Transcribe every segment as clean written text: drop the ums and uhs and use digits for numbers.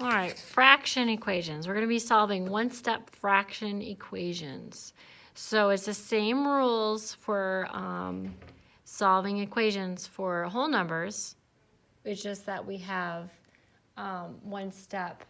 All right, fraction equations. We're going to be solving one-step fraction equations. So it's the same rules for solving equations for whole numbers. It's just that we have one-step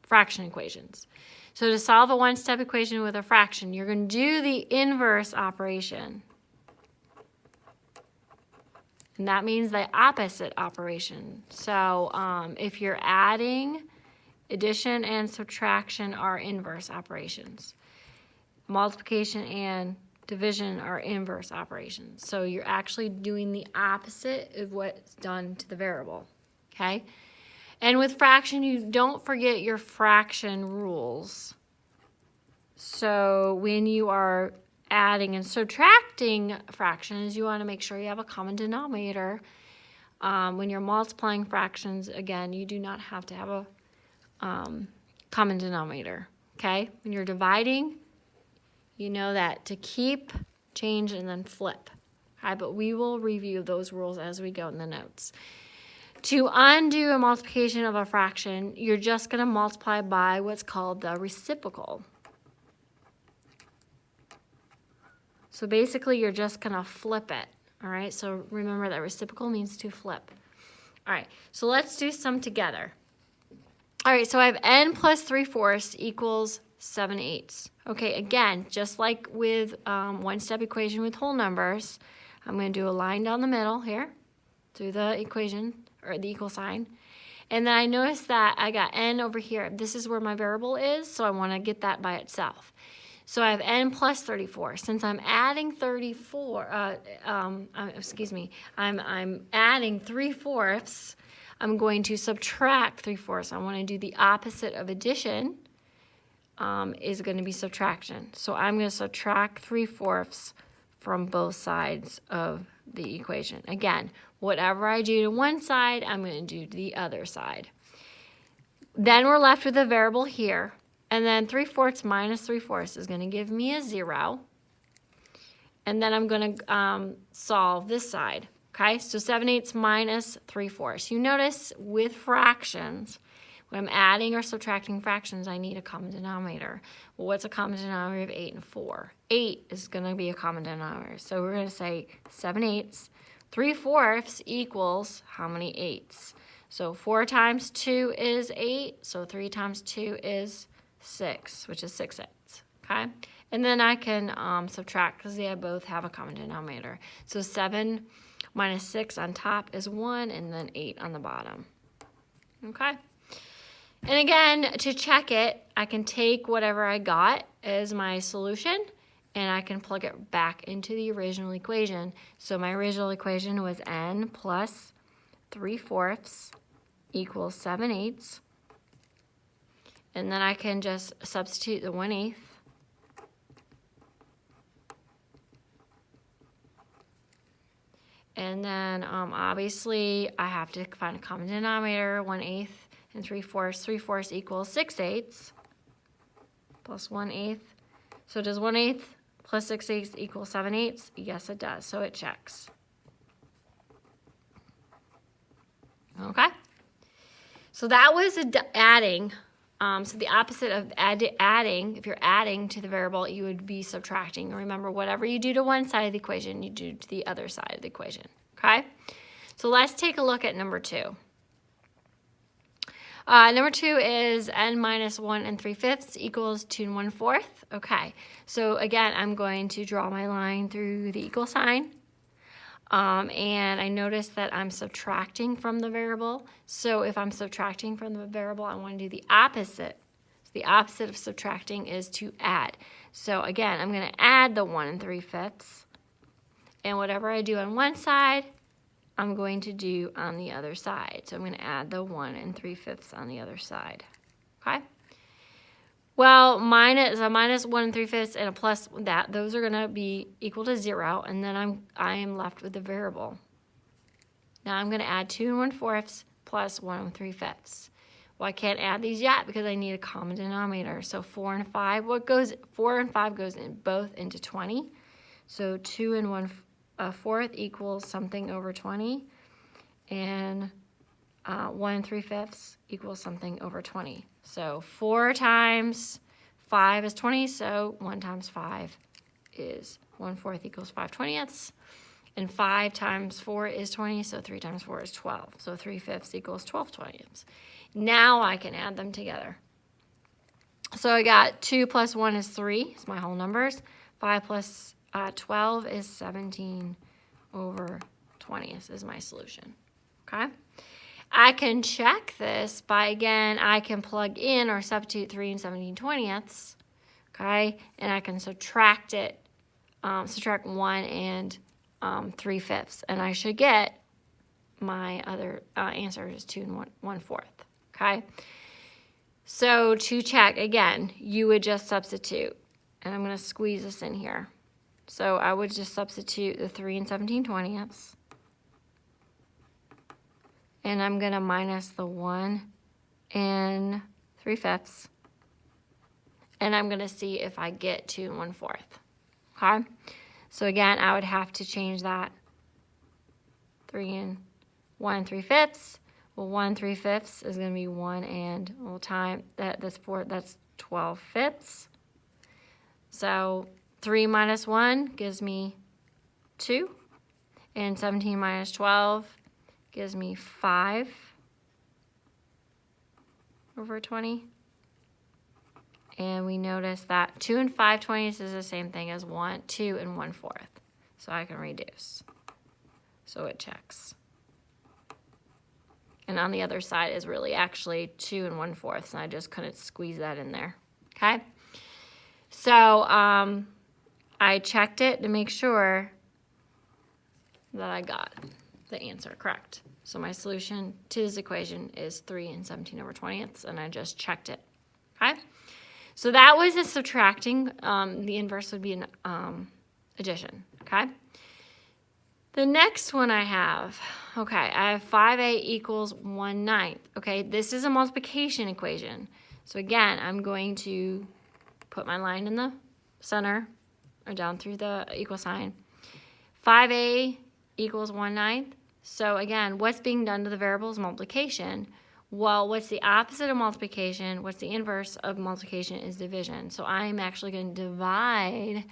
fraction equations. So to solve a one-step equation with a fraction, you're going to do the inverse operation. And that means the opposite operation. So if you're adding, addition and subtraction are inverse operations. Multiplication and division are inverse operations. So you're actually doing the opposite of what's done to the variable, okay? And with fraction, you don't forget your fraction rules. So when you are adding and subtracting fractions, you want to make sure you have a common denominator. When you're multiplying fractions, again, you do not have to have a common denominator, okay? When you're dividing, you know that to keep, change, and then flip, okay? But we will review those rules as we go in the notes. To undo a multiplication of a fraction, you're just going to multiply by what's called the reciprocal. So basically, you're just going to flip it, all right? So remember that reciprocal means to flip. All right, so let's do some together. All right, so I have n plus 3/4 equals 7/8. Okay, again, just like with one-step equation with whole numbers, I'm going to do a line down the middle here through the equation, or the equal sign. And then I notice that I got n over here. This is where my variable is, so I want to get that by itself. So I have n plus 34. Since I'm adding 34, I'm adding 3/4, I'm going to subtract 3/4. I want to do the opposite of addition, is going to be subtraction. So I'm going to subtract 3/4 from both sides of the equation. Again, whatever I do to one side, I'm going to do to the other side. Then we're left with a variable here. And then 3/4 minus 3/4 is going to give me a 0. And then I'm going to solve this side. Okay, so 7/8 minus 3/4. You notice with fractions, when I'm adding or subtracting fractions, I need a common denominator. Well, what's a common denominator of 8 and 4? 8 is going to be a common denominator. So we're going to say 7/8. 3/4 equals how many 8s? So 4 times 2 is 8. So 3 times 2 is 6, which is 6/8, okay? And then I can subtract because they both have a common denominator. So 7 minus 6 on top is 1, and then 8 on the bottom, okay? And again, to check it, I can take whatever I got as my solution, and I can plug it back into the original equation. So my original equation was n plus 3/4 equals 7/8. And then I can just substitute the 1/8. And then obviously I have to find a common denominator. 1/8 and 3/4. 3/4 equals 6/8 plus 1/8. So does 1/8 plus 6/8 equal 7/8? Yes, it does. So it checks. Okay. So that was adding. So the opposite of adding, if you're adding to the variable, you would be subtracting. Remember, whatever you do to one side of the equation, you do to the other side of the equation, okay? So let's take a look at number 2. Number 2 is n minus 1 3/5 equals 2 1/4. Okay, so again, I'm going to draw my line through the equal sign. And I notice that I'm subtracting from the variable. So if I'm subtracting from the variable, I want to do the opposite. So the opposite of subtracting is to add. So again, I'm going to add the 1 3/5. And whatever I do on one side, I'm going to do on the other side. So I'm going to add the 1 3/5 on the other side. Okay? Well, minus 1 3/5 and a plus that, those are going to be equal to 0, and then I am left with the variable. Now I'm going to add 2 1/4 plus 1 3/5. Well, I can't add these yet because I need a common denominator. So 4 and 5, 4 and 5 goes in both into 20. So 2 1/4 equals something over 20, and 1 3/5 equals something over 20. So 4 times 5 is 20, so 1 times 5 is 1/4 equals 5/20. And 5 times 4 is 20, so 3 times 4 is 12. So 3/5 equals 12/20. Now I can add them together. So I got 2 plus 1 is 3, it's my whole numbers. 5 plus 12 is 17 over 20 is my solution, okay? I can check this by, again, I can plug in or substitute 3 and 17/20, okay? And I can subtract it, subtract 1 and 3/5, and I should get my other answer is 2 and 1/4, okay? So to check, again, you would just substitute, and I'm going to squeeze this in here. So I would just substitute the 3 and 17/20, and I'm going to minus the 1 and 3/5, and I'm going to see if I get 2 and 1/4, okay? So again, I would have to change that 3 and 1 3/5. Well, 1 3/5 is going to be 1 and, well, time, that's 4, that's 12/5. So 3 minus 1 gives me 2, and 17 minus 12 gives me 5 over 20. And we notice that 2 and 5/20 is the same thing as 2 and 1/4. So I can reduce. So it checks. And on the other side is really actually 2 and 1/4, and I just couldn't squeeze that in there, okay? So I checked it to make sure that I got the answer correct. So my solution to this equation is 3 and 17 over 20ths, and I just checked it, okay? So that was a subtracting. The inverse would be an addition, okay? The next one I have, okay, I have 5a equals 1/9. Okay, this is a multiplication equation. So again, I'm going to put my line in the center or down through the equal sign. 5a equals 1/9. So again, what's being done to the variable is multiplication. Well, what's the opposite of multiplication? What's the inverse of multiplication is division. So I'm actually going to divide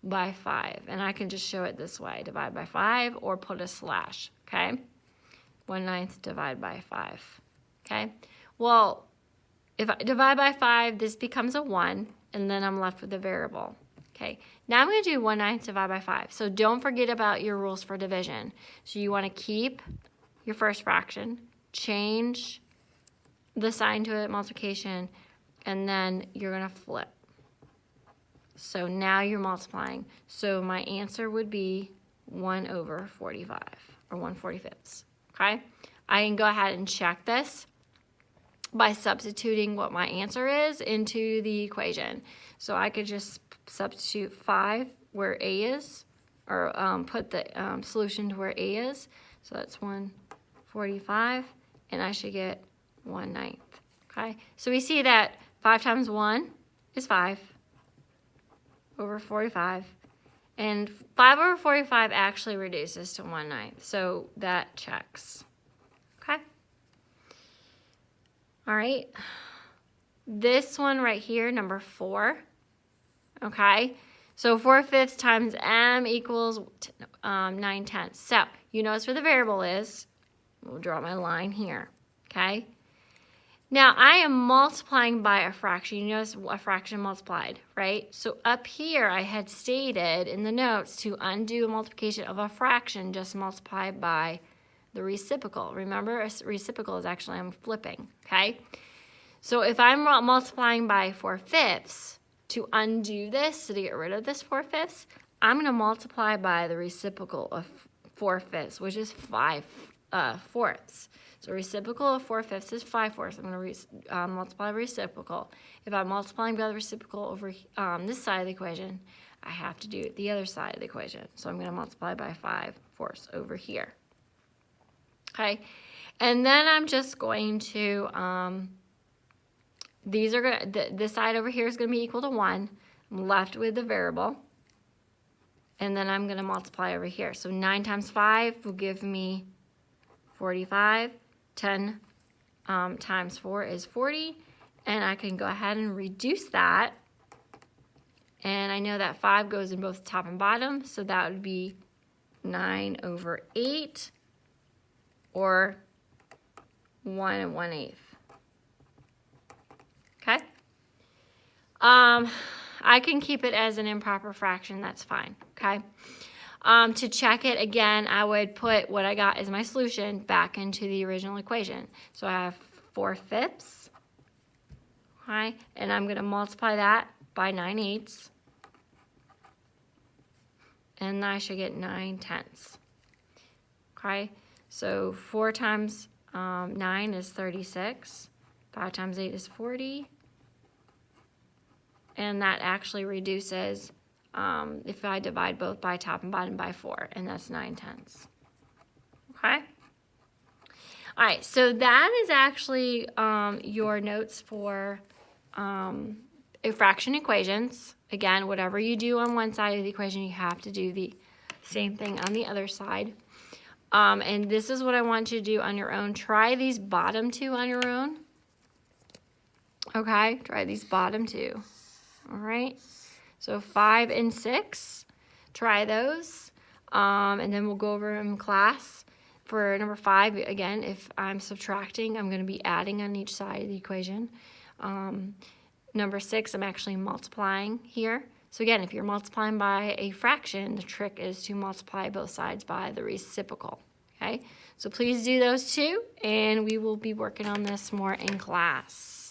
by 5, and I can just show it this way: divide by 5 or put a slash, okay? 1/9 divide by 5, okay? Well, if I divide by 5, this becomes a 1, and then I'm left with the variable, okay? Now I'm going to do 1/9 divide by 5. So don't forget about your rules for division. So you want to keep your first fraction, change the sign to a multiplication, and then you're going to flip. So now you're multiplying. So my answer would be 1 over 45, or 1/45, okay? I can go ahead and check this by substituting what my answer is into the equation. So I could just substitute 5 where a is, or put the solution to where a is. So that's 1/45, and I should get 1/9, okay? So we see that 5 times 1 is 5 over 45, and 5 over 45 actually reduces to 1/9, so that checks, okay? All right, this one right here, number 4, okay? So 4/5 times m equals 9/10. So you notice where the variable is. We'll draw my line here, okay? Now, I am multiplying by a fraction. You notice a fraction multiplied, right? So up here, I had stated in the notes to undo a multiplication of a fraction, just multiply by the reciprocal. Remember, a reciprocal is actually, I'm flipping, okay? So if I'm multiplying by 4/5, to undo this, to get rid of this 4/5, I'm going to multiply by the reciprocal of 4/5, which is 5/4. So reciprocal of 4/5 is 5/4. I'm going to multiply reciprocal. If I'm multiplying by the reciprocal over this side of the equation, I have to do it the other side of the equation. So I'm going to multiply by 5/4 over here. Okay, and then I'm just going to, this side over here is going to be equal to 1. I'm left with the variable. And then I'm going to multiply over here. So 9 times 5 will give me 45. 10 times 4 is 40. And I can go ahead and reduce that. And I know that 5 goes in both top and bottom, so that would be 9/8, or 1 1/8. Okay? I can keep it as an improper fraction, that's fine, okay? To check it again, I would put what I got as my solution back into the original equation. So I have 4/5, okay? And I'm gonna multiply that by 9/8. And I should get 9/10. Okay, so 4 times 9 is 36. 5 times 8 is 40. And that actually reduces if I divide both by top and bottom by 4, and that's 9/10. Okay? All right, so that is actually your notes for fraction equations. Again, whatever you do on one side of the equation, you have to do the same thing on the other side. And this is what I want you to do on your own. Try these bottom two on your own. Okay, try these bottom two. All right, so 5 and 6, try those. And then we'll go over them in class. For number 5, again, if I'm subtracting, I'm going to be adding on each side of the equation. Number 6, I'm actually multiplying here. So again, if you're multiplying by a fraction, the trick is to multiply both sides by the reciprocal. Okay, so please do those two, and we will be working on this more in class.